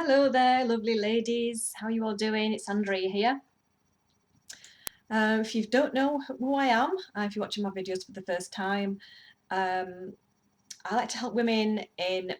Hello there, lovely ladies. How are you all doing? It's Andrea here. If you don't know who I am, if you're watching my videos for the first time, um, I like to help women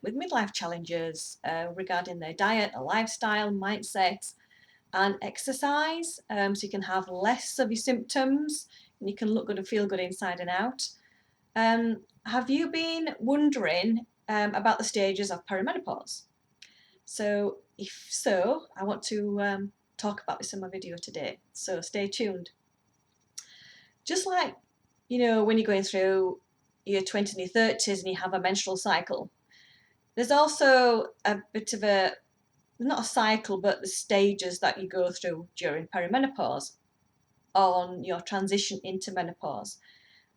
with midlife challenges regarding their diet, their lifestyle, mindset, and exercise, so you can have less of your symptoms and you can look good and feel good inside and out. Have you been wondering about the stages of perimenopause? So if so, I want to talk about this in my video today. So stay tuned. Just like, when you're going through your 20s and your 30s and you have a menstrual cycle, there's also a bit of not a cycle, but the stages that you go through during perimenopause on your transition into menopause.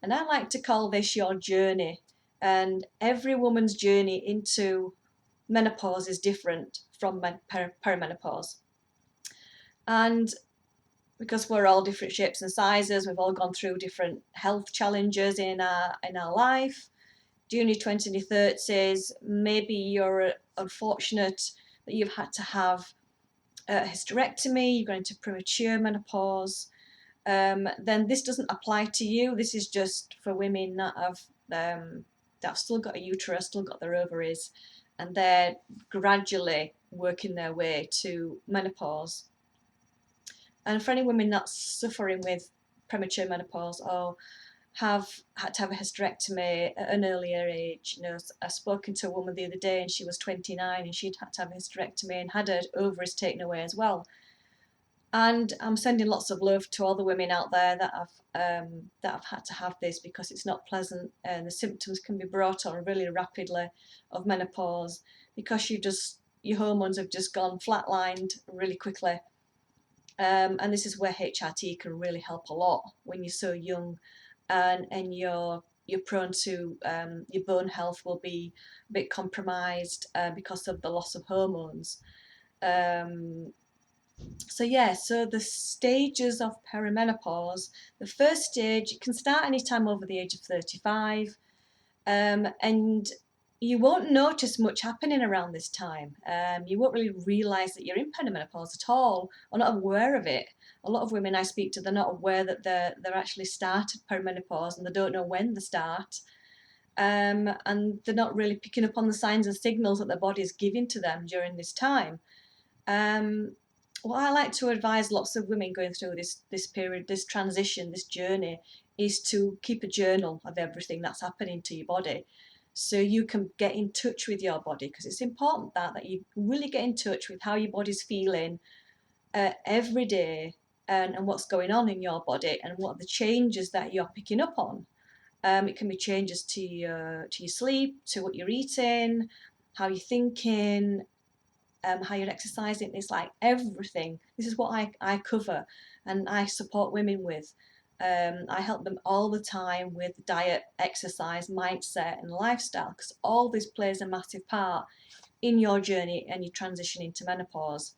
And I like to call this your journey. And every woman's journey into menopause is different from perimenopause. And because we're all different shapes and sizes, we've all gone through different health challenges in our life. During your 20s and your 30s, maybe you're unfortunate that you've had to have a hysterectomy, you're going to premature menopause. Then this doesn't apply to you. This is just for women that have still got a uterus, still got their ovaries, and they're gradually working their way to menopause. And for any women that's suffering with premature menopause or have had to have a hysterectomy at an earlier age, I've spoken to a woman the other day and she was 29 and she'd had to have a hysterectomy and had her ovaries taken away as well. And I'm sending lots of love to all the women out there that have had to have this, because it's not pleasant and the symptoms can be brought on really rapidly of menopause, because your hormones have just gone flatlined really quickly. And this is where HRT can really help a lot when you're so young, and you're prone to your bone health will be a bit compromised because of the loss of hormones. Um, so the stages of perimenopause, the first stage, it can start anytime over the age of 35, and you won't notice much happening around this time. You won't really realise that you're in perimenopause at all, or not aware of it. A lot of women I speak to, they're not aware that they're actually started perimenopause, and they don't know when they start. And they're not really picking up on the signs and signals that their body is giving to them during this time. Um, what I like to advise lots of women going through this period, this transition, this journey, is to keep a journal of everything that's happening to your body, so you can get in touch with your body, because it's important that you really get in touch with how your body's feeling every day, and what's going on in your body and what are the changes that you're picking up on. It can be changes to your sleep, to what you're eating, how you're thinking, how you're exercising. It's like everything. This is what I cover and I support women with. I help them all the time with diet, exercise, mindset, and lifestyle, because all this plays a massive part in your journey and your transition into menopause.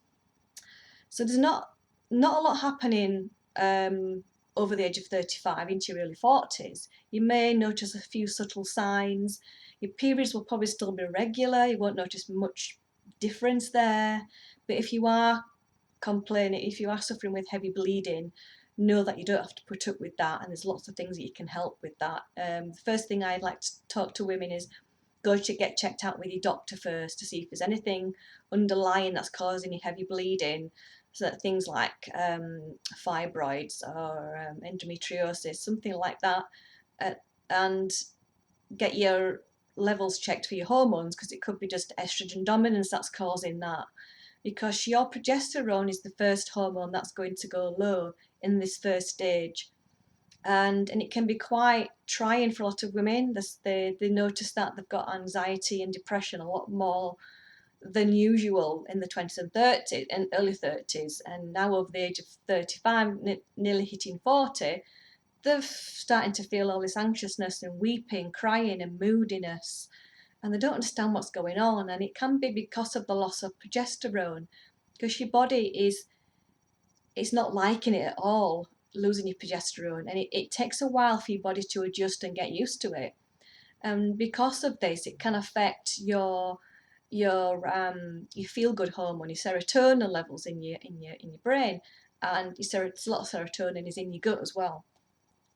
So there's not a lot happening over the age of 35 into your early 40s. You may notice a few subtle signs. Your periods will probably still be regular. You won't notice much difference there. But if you are complaining, if you are suffering with heavy bleeding, know that you don't have to put up with that, and there's lots of things that you can help with that. The first thing I'd like to talk to women is go to get checked out with your doctor first to see if there's anything underlying that's causing you heavy bleeding. So that things like fibroids or endometriosis, something like that, uh, and get your levels checked for your hormones, because it could be just estrogen dominance that's causing that, because your progesterone is the first hormone that's going to go low in this first stage. And it can be quite trying for a lot of women. They notice that they've got anxiety and depression a lot more than usual in the 20s and 30s and early 30s, and now over the age of 35, nearly hitting 40, they're starting to feel all this anxiousness and weeping, crying and moodiness, and they don't understand what's going on. And it can be because of the loss of progesterone, because your body it's not liking it at all, losing your progesterone, and it takes a while for your body to adjust and get used to it. And because of this, it can affect your your feel good hormone, your serotonin levels in your brain, and a lot of serotonin is in your gut as well.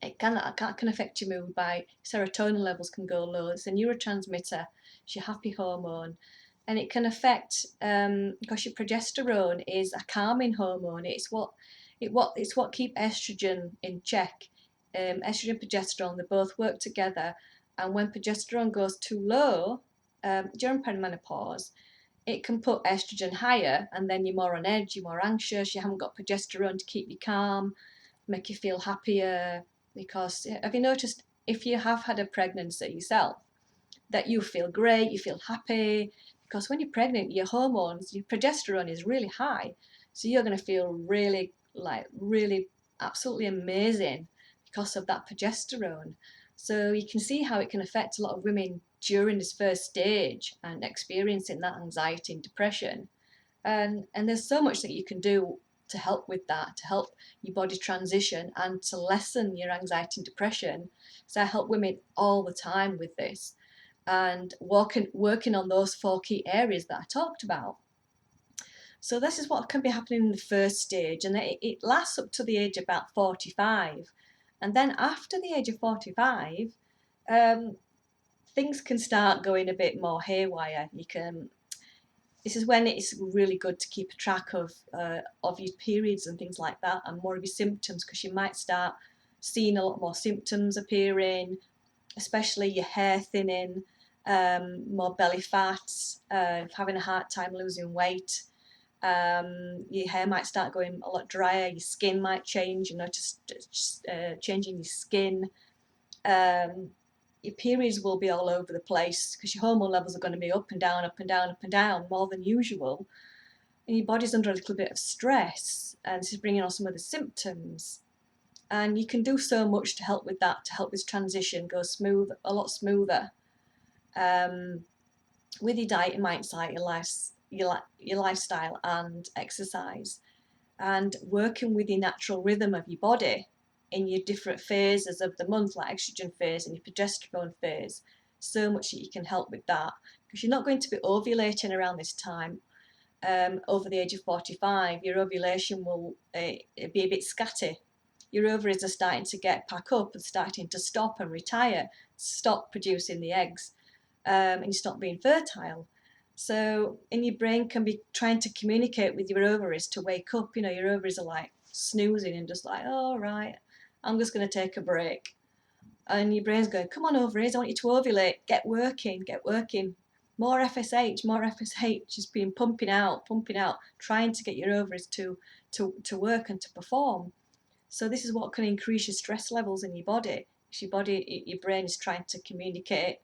It can affect your mood. By serotonin levels can go low. It's a neurotransmitter, it's your happy hormone, and it can affect because your progesterone is a calming hormone. It's what keep estrogen in check. Estrogen and progesterone, they both work together, and when progesterone goes too low during perimenopause, it can put estrogen higher, and then you're more on edge, you're more anxious, you haven't got progesterone to keep you calm, make you feel happier. Because have you noticed, if you have had a pregnancy yourself, that you feel great, you feel happy, because when you're pregnant, your hormones, your progesterone is really high, so you're going to feel really absolutely amazing because of that progesterone. So you can see how it can affect a lot of women during this first stage and experiencing that anxiety and depression. And there's so much that you can do to help with that, to help your body transition and to lessen your anxiety and depression. So I help women all the time with this, and working on those 4 key areas that I talked about. So this is what can be happening in the first stage, and it lasts up to the age of about 45. And then after the age of 45, um, things can start going a bit more haywire. This is when it's really good to keep a track of your periods and things like that, and more of your symptoms, because you might start seeing a lot more symptoms appearing, especially your hair thinning, more belly fat, having a hard time losing weight. Your hair might start going a lot drier, your skin might change, you notice changing your skin. Um, your periods will be all over the place because your hormone levels are going to be up and down, up and down, up and down more than usual. And your body's under a little bit of stress, and this is bringing on some of the symptoms. And you can do so much to help with that, to help this transition go smooth, a lot smoother. With your diet and mindset, your lifestyle and exercise, and working with your natural rhythm of your body in your different phases of the month, like estrogen phase and your progesterone phase. So much that you can help with that, because you're not going to be ovulating around this time. Over the age of 45, your ovulation will be a bit scatty. Your ovaries are starting to get pack up and starting to stop and retire, stop producing the eggs, and you stop being fertile. So, and your brain can be trying to communicate with your ovaries to wake up. You know, your ovaries are like snoozing and just like, oh, right, I'm just going to take a break. And your brain's going, come on, ovaries, I want you to ovulate, get working, get working. More FSH, more FSH is being pumping out, trying to get your ovaries to work and to perform. So this is what can increase your stress levels in your body. Your brain is trying to communicate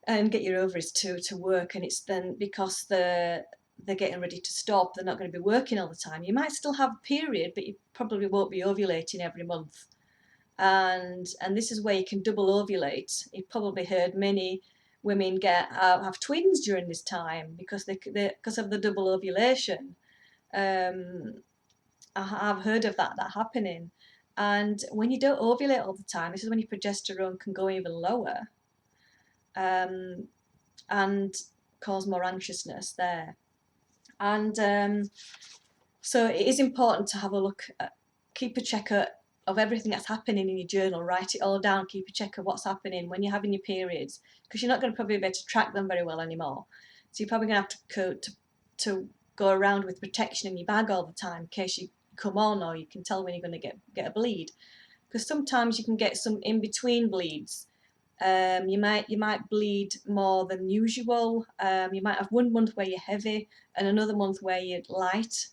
and get your ovaries to work, and it's then because they're getting ready to stop, they're not going to be working all the time. You might still have a period, but you probably won't be ovulating every month. And this is where you can double ovulate. You've probably heard many women have twins during this time because because of the double ovulation. I've heard of that happening. And when you don't ovulate all the time, this is when your progesterone can go even lower, and cause more anxiousness there. And so it is important to have a look at, keep a check of everything that's happening in your journal. Write it all down, keep a check of what's happening when you're having your periods, because you're not going to probably be able to track them very well anymore. So you're probably going to have to go around with protection in your bag all the time in case you come on, or you can tell when you're going to get a bleed, because sometimes you can get some in between bleeds. You might bleed more than usual. You might have 1 month where you're heavy and another month where you're light,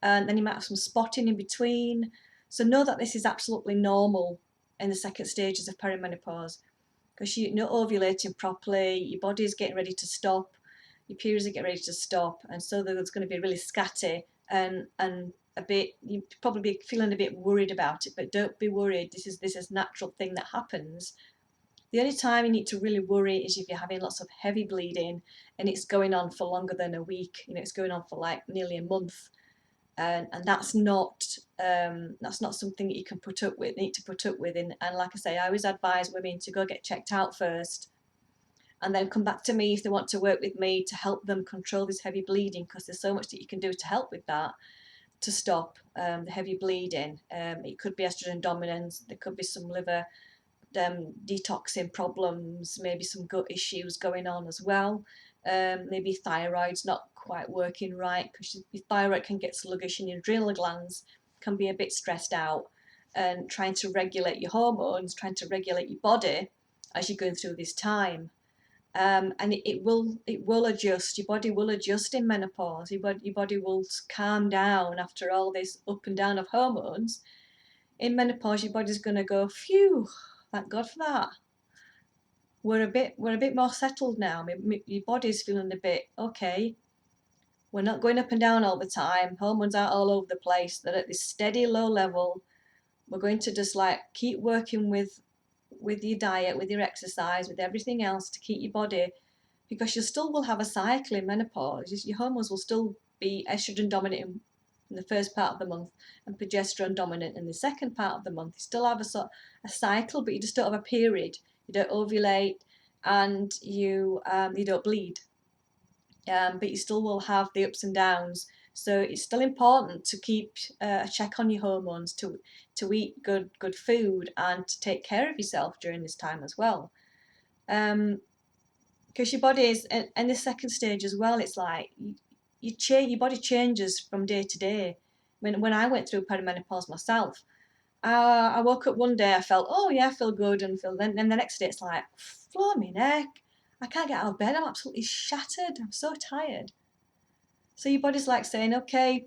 and then you might have some spotting in between. So know that this is absolutely normal in the second stages of perimenopause, because you're not ovulating properly, your body's getting ready to stop, your periods are getting ready to stop, and so there's going to be really scatty and a bit, you probably be feeling a bit worried about it, but don't be worried. This is a natural thing that happens. The only time you need to really worry is if you're having lots of heavy bleeding and it's going on for longer than a week. You know, it's going on for like nearly a month, and that's not something that you can need to put up with. And like I say, I always advise women to go get checked out first, and then come back to me if they want to work with me to help them control this heavy bleeding, because there's so much that you can do to help with that, to stop the heavy bleeding. It could be estrogen dominance, there could be some liver detoxing problems, maybe some gut issues going on as well. Maybe thyroid's not quite working right, because your thyroid can get sluggish and your adrenal glands can be a bit stressed out, and trying to regulate your hormones, trying to regulate your body as you're going through this time. And it will adjust. Your body will adjust in menopause. Your body will calm down after all this up and down of hormones. In menopause, your body's going to go, phew, thank God for that. We're a bit more settled now. Your body's feeling a bit okay. We're not going up and down all the time. Hormones aren't all over the place. They're at this steady low level. We're going to just like keep working with your diet, with your exercise, with everything else to keep your body, because you still will have a cycle in menopause. Your hormones will still be estrogen dominant in the first part of the month and progesterone dominant in the second part of the month. You still have a cycle, but you just don't have a period. You don't ovulate, and you don't bleed, but you still will have the ups and downs. So it's still important to keep a check on your hormones, to eat good food, and to take care of yourself during this time as well. Because your body is, and the second stage as well, it's like your body changes from day to day. When I went through perimenopause myself, I woke up one day, I felt, oh yeah, I feel good, and then the next day it's like, floor me neck, I can't get out of bed, I'm absolutely shattered, I'm so tired. So your body's like saying, okay,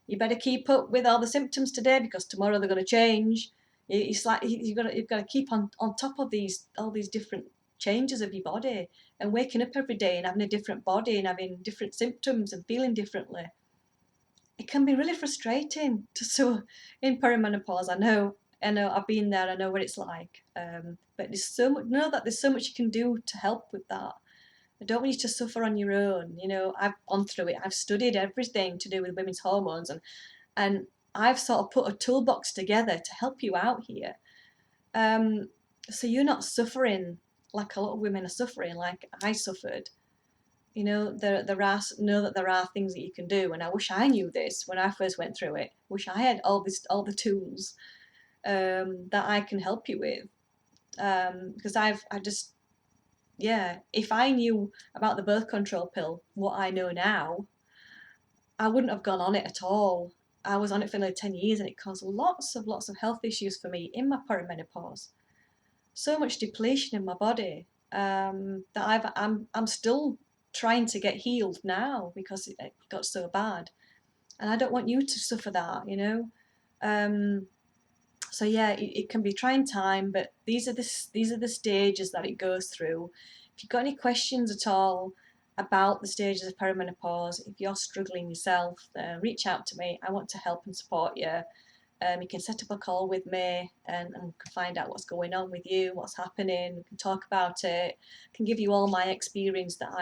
you better keep up with all the symptoms today, because tomorrow they're going to change. It's like you've got to keep on top of all these different changes of your body, and waking up every day and having a different body and having different symptoms and feeling differently. It can be really frustrating so in perimenopause. I know I've been there, I know what it's like. But there's so much, know that there's so much you can do to help with that. I don't want you to suffer on your own. I've gone through it. I've studied everything to do with women's hormones, and I've sort of put a toolbox together to help you out here. So you're not suffering like a lot of women are suffering, like I suffered. Know that there are things that you can do, and I wish I knew this when I first went through it. Wish I had all the tools that I can help you with, because if I knew about the birth control pill what I know now, I wouldn't have gone on it at all. I was on it for nearly 10 years, and it caused lots of health issues for me in my perimenopause. So much depletion in my body, that I'm still trying to get healed now, because it got so bad, and I don't want you to suffer that. So yeah, it can be trying time, but these are the stages that it goes through. If you've got any questions at all about the stages of perimenopause, if you're struggling yourself, reach out to me. I want to help and support you. You can set up a call with me, and find out what's going on with you, what's happening. We can talk about it. I can give you all my experience that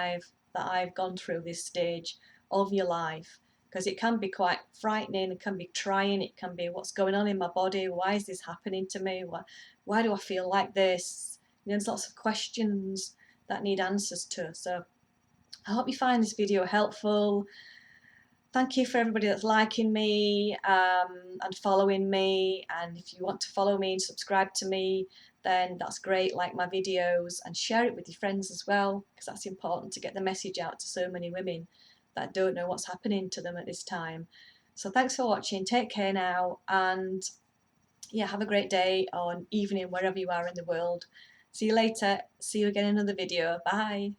I've gone through this stage of your life, because it can be quite frightening, it can be trying, it can be, what's going on in my body, why is this happening to me, why do I feel like this? There's lots of questions that need answers to. So I hope you find this video helpful. Thank you for everybody that's liking me and following me. And if you want to follow me and subscribe to me, then that's great. Like my videos and share it with your friends as well, because that's important to get the message out to so many women that don't know what's happening to them at this time. So thanks for watching. Take care now, and yeah, have a great day or evening wherever you are in the world. See you later. See you again in another video. Bye.